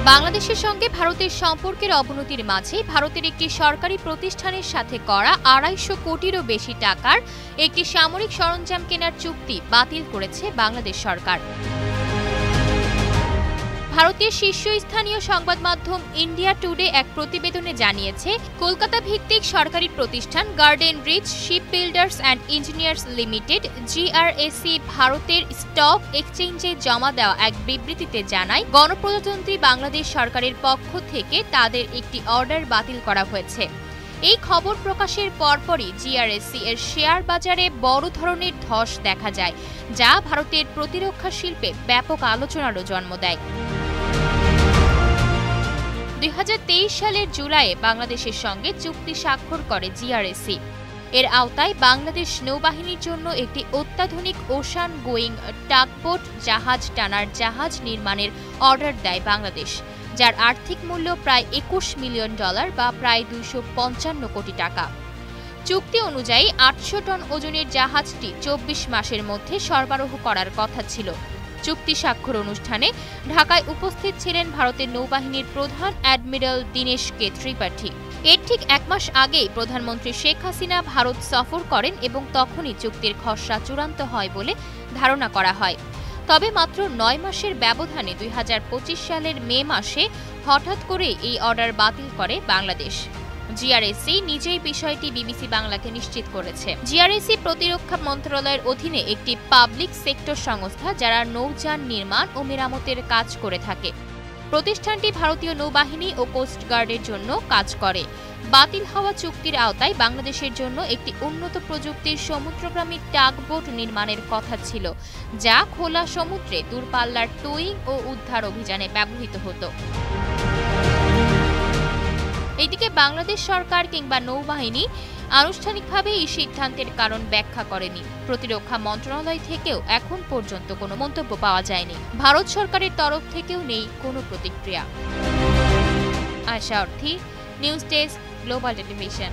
বাংলাদেশের সঙ্গে ভারতের সম্পর্কের অবনতির মাঝে ভারতের একটি সরকারি প্রতিষ্ঠানের সাথে করা ২৫০ কোটিরও বেশি টাকার একটি সামরিক সরঞ্জাম কেনার চুক্তি বাতিল করেছে বাংলাদেশ সরকার। ভারতের শীর্ষস্থানীয় সংবাদ মাধ্যম ইন্ডিয়া টুডে এক প্রতিবেদনে জানিয়েছে, কলকাতা ভিত্তিক সরকারি প্রতিষ্ঠান Garden Reach ship builders and engineers limited GRSC ভারতের স্টক এক্সচেঞ্জে জমা দেওয়া এক বিবৃতিতে জানায়, গণপ্রজাতন্ত্রী বাংলাদেশ সরকারের পক্ষ থেকে তাদের একটি অর্ডার বাতিল করা হয়েছে। এই খবর প্রকাশের পরপরই GRSC এর শেয়ার বাজারে বড় ধরনের ধস দেখা যায়, যা ভারতের প্রতিরক্ষা শিল্পে ব্যাপক আলোচনারও জন্ম দেয়। ২০২৩ সালের জুলাইয়ে বাংলাদেশের সঙ্গে চুক্তি স্বাক্ষর করে GRSC। এর আওতায় বাংলাদেশ নৌবাহিনীর জন্য একটি অত্যাধুনিক ওশান গোয়িং টাগবোট জাহাজ টানার জাহাজ নির্মাণের অর্ডার দেয় বাংলাদেশ, যার আর্থিক মূল্য প্রায় $২১ মিলিয়ন বা প্রায় ২৫৫ কোটি টাকা। চুক্তি অনুযায়ী ৮০০ টন ওজনের জাহাজটি ২৪ মাসের মধ্যে সরবরাহ করার কথা ছিল। চুক্তি স্বাক্ষর অনুষ্ঠানে ঢাকায় উপস্থিত ছিলেন ভারতের নৌবাহিনীর প্রধান অ্যাডমিরাল দীনেশ কে ত্রিপাঠী। এর ঠিক এক মাস আগেই প্রধানমন্ত্রী শেখ হাসিনা ভারত সফর করেন এবং তখনই চুক্তির খসড়া চূড়ান্ত হয় বলে ধারণা করা হয়। তবে মাত্র ৯ মাসের ব্যবধানে ২০২৫ সালের মে মাসে হঠাৎ করে এই অর্ডার বাতিল করে বাংলাদেশ। GRSC নিজেই বিষয়টি BBC বাংলাকে নিশ্চিত করেছে। GRSC প্রতিরক্ষা মন্ত্রণালয়ের অধীনে একটি পাবলিক সেক্টর সংস্থা, যারা নৌযান নির্মাণ ও মেরামতের কাজ করে থাকে। প্রতিষ্ঠানটি ভারতীয় নৌবাহিনী ও কোস্টগার্ডের জন্য কাজ করে। বাতিল হওয়া চুক্তির আওতায় বাংলাদেশের জন্য একটি উন্নত প্রযুক্তির সমুদ্রগামী টাগবোট নির্মাণের কথা ছিল, যা খোলা সমুদ্রে দূরপাল্লার টোয়িং ও উদ্ধার অভিযানে ব্যবহৃত হতো। এদিকে বাংলাদেশ সরকার কিংবা নৌবাহিনী আনুষ্ঠানিকভাবে এই সিদ্ধান্তের কারণ ব্যাখ্যা করেনি। প্রতিরক্ষা মন্ত্রণালয় থেকেও এখন পর্যন্ত কোনো মন্তব্য পাওয়া যায়নি। ভারত সরকারের তরফ থেকেও নেই কোনো প্রতিক্রিয়া। আশা অর্থী, নিউজ ডেস্ক, গ্লোবাল টেলিভিশন।